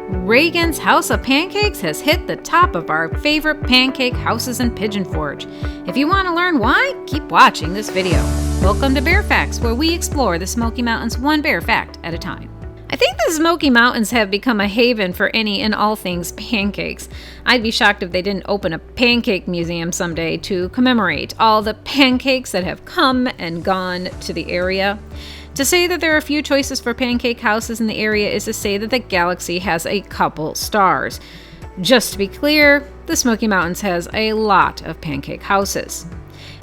Reagan's House of Pancakes has hit the top of our favorite pancake houses in Pigeon Forge. If you want to learn why, keep watching this video. Welcome to Bear Facts, where we explore the Smoky Mountains one bear fact at a time. I think the Smoky Mountains have become a haven for any and all things pancakes. I'd be shocked if they didn't open a pancake museum someday to commemorate all the pancakes that have come and gone to the area. To say that there are a few choices for pancake houses in the area is to say that the galaxy has a couple stars. Just to be clear, the Smoky Mountains has a lot of pancake houses.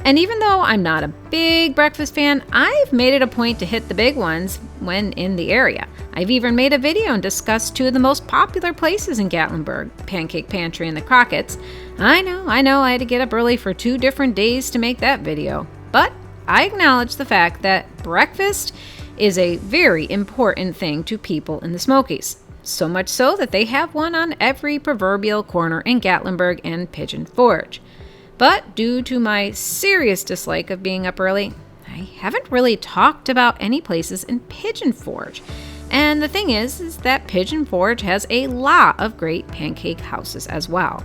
And even though I'm not a big breakfast fan, I've made it a point to hit the big ones when in the area. I've even made a video and discussed two of the most popular places in Gatlinburg, Pancake Pantry and the Crockett's. I know, I had to get up early for 2 different days to make that video. But I acknowledge the fact that breakfast is a very important thing to people in the Smokies. So much so that they have one on every proverbial corner in Gatlinburg and Pigeon Forge. But due to my serious dislike of being up early, I haven't really talked about any places in Pigeon Forge. And the thing is that Pigeon Forge has a lot of great pancake houses as well.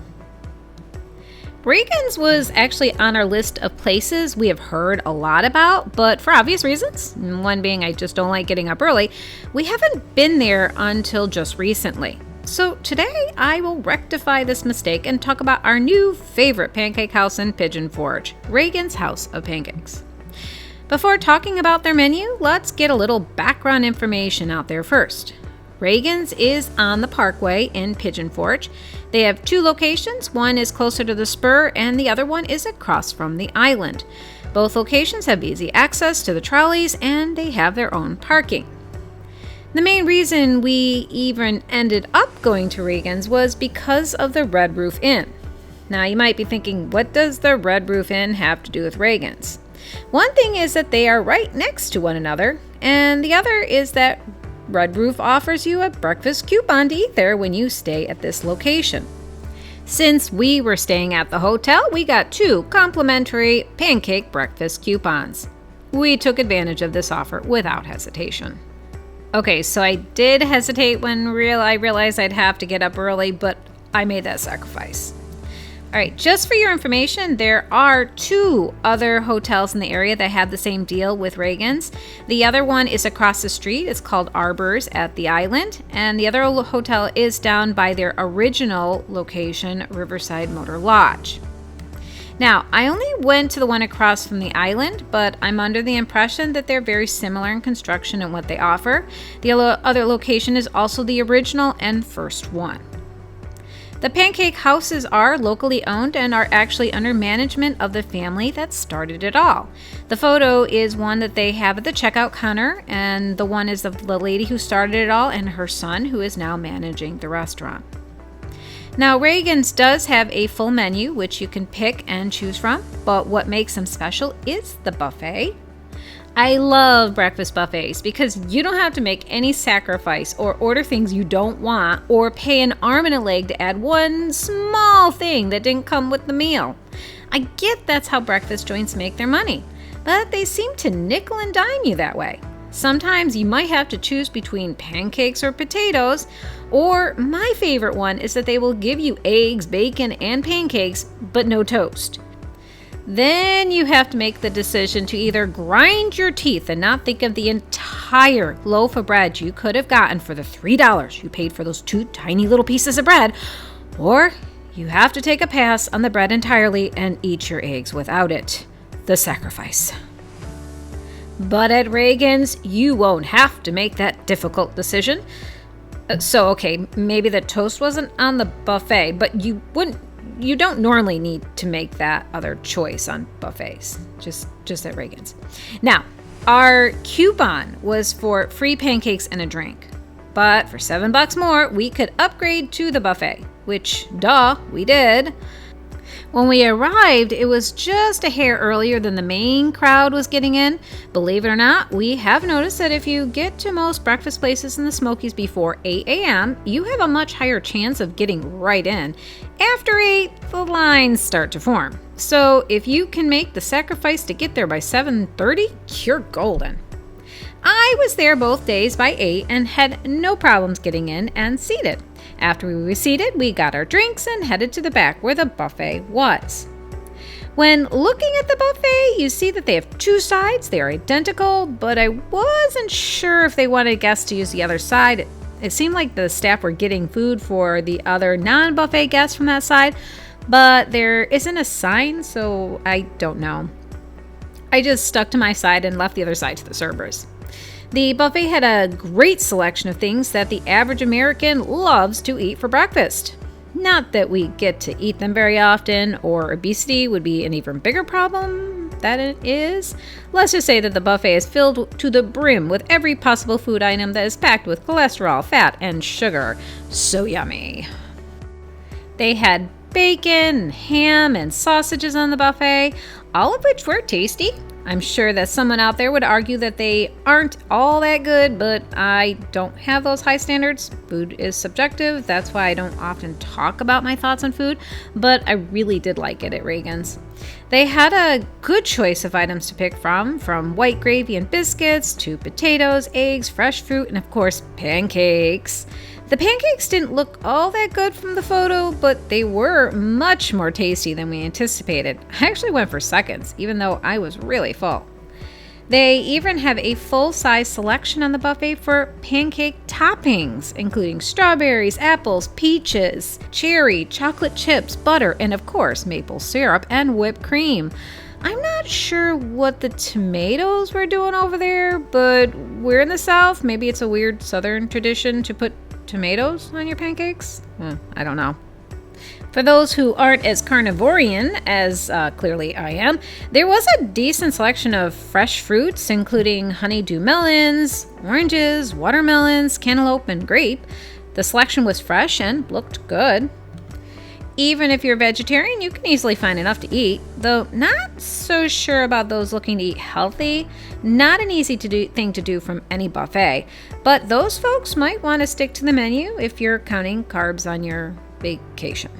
Reagan's was actually on our list of places we have heard a lot about, but for obvious reasons, one being I just don't like getting up early, we haven't been there until just recently. So today I will rectify this mistake and talk about our new favorite pancake house in Pigeon Forge, Reagan's House of Pancakes. Before talking about their menu, let's get a little background information out there first. Reagan's is on the Parkway in Pigeon Forge. They have 2 locations. One is closer to the spur and the other one is across from the island. Both locations have easy access to the trolleys and they have their own parking. The main reason we even ended up going to Reagan's was because of the Red Roof Inn. Now you might be thinking, what does the Red Roof Inn have to do with Reagan's? One thing is that they are right next to one another, and the other is that Red Roof offers you a breakfast coupon to eat there when you stay at this location. Since we were staying at the hotel, we got 2 complimentary pancake breakfast coupons. We took advantage of this offer without hesitation. Okay, so I did hesitate when I realized I'd have to get up early, but I made that sacrifice. All right, just for your information, there are 2 other hotels in the area that have the same deal with Reagan's. The other one is across the street. It's called Arbors at the Island. And the other hotel is down by their original location, Riverside Motor Lodge. Now, I only went to the one across from the island, but I'm under the impression that they're very similar in construction and what they offer. The other location is also the original and first one. The pancake houses are locally owned and are actually under management of the family that started it all. The photo is one that they have at the checkout counter, and the one is of the lady who started it all and her son, who is now managing the restaurant. Now, Reagan's does have a full menu, which you can pick and choose from, but what makes them special is the buffet. I love breakfast buffets because you don't have to make any sacrifice or order things you don't want or pay an arm and a leg to add one small thing that didn't come with the meal. I get that's how breakfast joints make their money, but they seem to nickel and dime you that way. Sometimes you might have to choose between pancakes or potatoes, or my favorite one is that they will give you eggs, bacon, and pancakes, but no toast. Then you have to make the decision to either grind your teeth and not think of the entire loaf of bread you could have gotten for the $3 you paid for those 2 tiny little pieces of bread, or you have to take a pass on the bread entirely and eat your eggs without it. The sacrifice. But at Reagan's, you won't have to make that difficult decision. So, okay, maybe the toast wasn't on the buffet, but you don't normally need to make that other choice on buffets, just at Reagan's. Now, our coupon was for free pancakes and a drink, but for $7 more, we could upgrade to the buffet, which, we did. When we arrived, it was just a hair earlier than the main crowd was getting in. Believe it or not, we have noticed that if you get to most breakfast places in the Smokies before 8 a.m., you have a much higher chance of getting right in. After 8, the lines start to form. So if you can make the sacrifice to get there by 7:30, you're golden. I was there both days by 8 and had no problems getting in and seated. After we were seated, we got our drinks and headed to the back where the buffet was. When looking at the buffet, you see that they have 2 sides. They are identical, but I wasn't sure if they wanted guests to use the other side. It seemed like the staff were getting food for the other non-buffet guests from that side, but there isn't a sign, so I don't know. I just stuck to my side and left the other side to the servers. The buffet had a great selection of things that the average American loves to eat for breakfast. Not that we get to eat them very often, or obesity would be an even bigger problem than it is. Let's just say that the buffet is filled to the brim with every possible food item that is packed with cholesterol, fat, and sugar. So yummy. They had bacon, ham, and sausages on the buffet, all of which were tasty. I'm sure that someone out there would argue that they aren't all that good, but I don't have those high standards. Food is subjective. That's why I don't often talk about my thoughts on food, but I really did like it at Reagan's. They had a good choice of items to pick from white gravy and biscuits to potatoes, eggs, fresh fruit, and of course, pancakes. The pancakes didn't look all that good from the photo, but they were much more tasty than we anticipated. I actually went for seconds, even though I was really full. They even have a full-size selection on the buffet for pancake toppings, including strawberries, apples, peaches, cherry, chocolate chips, butter, and of course, maple syrup and whipped cream. I'm not sure what the tomatoes were doing over there, but we're in the South. Maybe it's a weird Southern tradition to put tomatoes on your pancakes? I don't know. For those who aren't as carnivorian as clearly I am, there was a decent selection of fresh fruits, including honeydew melons, oranges, watermelons, cantaloupe, and grape. The selection was fresh and looked good. Even if you're vegetarian, you can easily find enough to eat, though not so sure about those looking to eat healthy. Not an easy thing to do from any buffet, but those folks might want to stick to the menu if you're counting carbs on your vacation.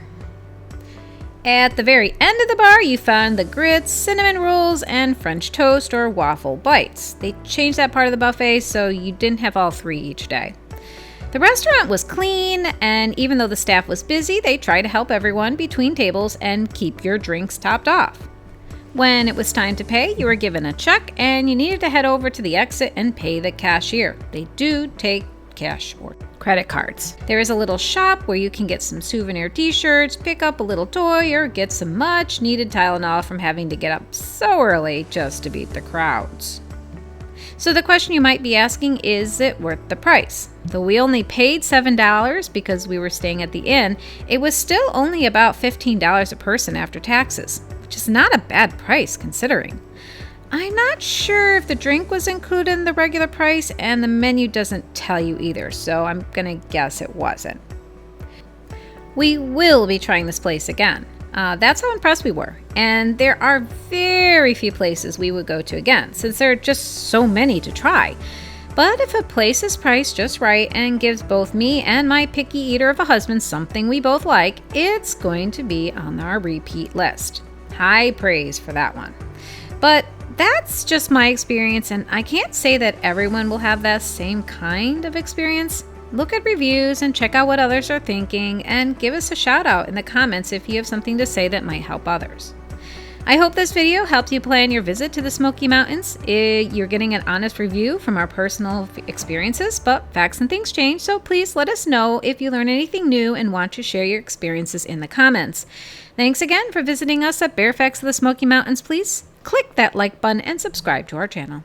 At the very end of the bar, you found the grits, cinnamon rolls, and French toast or waffle bites. They changed that part of the buffet so you didn't have all 3 each day. The restaurant was clean, and even though the staff was busy, they tried to help everyone between tables and keep your drinks topped off. When it was time to pay, you were given a check, and you needed to head over to the exit and pay the cashier. They do take cash or credit cards. There is a little shop where you can get some souvenir t-shirts, pick up a little toy, or get some much needed Tylenol from having to get up so early just to beat the crowds. So the question you might be asking, is it worth the price? Though we only paid $7 because we were staying at the inn, it was still only about $15 a person after taxes, which is not a bad price considering. I'm not sure if the drink was included in the regular price, and the menu doesn't tell you either, so I'm gonna guess it wasn't. We will be trying this place again. That's how impressed we were, and there are very few places we would go to again, since there are just so many to try. But if a place is priced just right and gives both me and my picky eater of a husband something we both like, it's going to be on our repeat list. High praise for that one. But that's just my experience, and I can't say that everyone will have that same kind of experience. Look at reviews and check out what others are thinking, and give us a shout out in the comments if you have something to say that might help others. I hope this video helped you plan your visit to the Smoky Mountains. You're getting an honest review from our personal experiences, but facts and things change, so please let us know if you learn anything new and want to share your experiences in the comments. Thanks again for visiting us at Bear Facts of the Smoky Mountains. Please click that like button and subscribe to our channel.